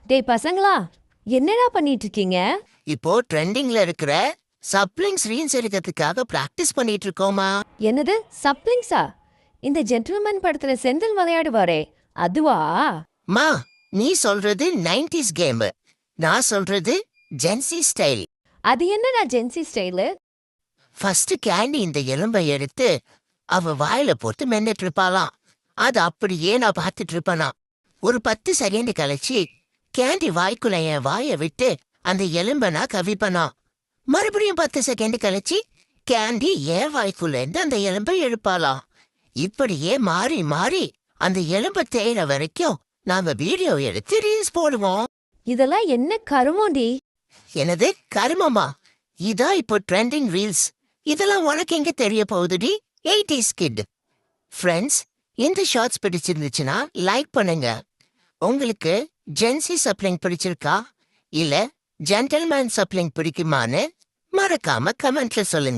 டேய் பசங்களா, என்னடா பண்ணிட்டு இருக்கீங்க? இப்போ ட்ரெண்டிங்ல இருக்கிற சப்ளிங்ஸ் ரீல்ஸ் எடுக்கிறதுக்காக பிராக்டிஸ் பண்ணிட்டு இருக்கோமா. என்னது சப்ளிங்ஸா? இந்த ஜென்டில்மேன் படத்துல செந்தில் விளையாடுவாரே அதுவா? மா, நீ சொல்றது 90s கேம், நான் சொல்றது ஜென்சி ஸ்டைல். அது என்னடா ஜென்சி ஸ்டைலு? ஃபர்ஸ்ட் கேண்டி இந்த எலும்பை எடுத்து அவ வாயில போட்டு மென்னுட்டு இருப்பாளாம். அது அப்படியே நான் பார்த்துட்டு இருப்பேனா. ஒரு 10 செகண்ட் கழிச்சு கேண்டி வாய்க்குள்ள என் வாயை விட்டு அந்த எலும்பை நான் கவிப்பனா. மறுபடியும் 10 செகண்ட் கழிச்சு கேண்டி என் வாய்க்குள்ள இருந்து அந்த எலும்பை எழுப்பாளாம். இப்படியே மாறி மாறி அந்த எலும்பை தேயிற வரைக்கும் நாம வீடியோ எடுத்து ரீல்ஸ் போடுவோம். இதெல்லாம் என்ன கருமோண்டி? எனது கருமமா? இதா இப்போ ட்ரெண்டிங் ரீல்ஸ். இதெல்லாம் உனக்கு எங்க தெரிய போகுதுடி 80s கிட். ஃப்ரெண்ட்ஸ், இந்த ஷார்ட்ஸ் பிடிச்சிருந்துச்சுன்னா லைக் பண்ணுங்க. உங்களுக்கு ஜென்சி சப்ளிங் பிடிச்சிருக்கா இல்ல ஜென்டில்மேன் சப்ளிங் பிடிக்குமான்னு மறக்காம கமெண்ட்ல சொல்லுங்க.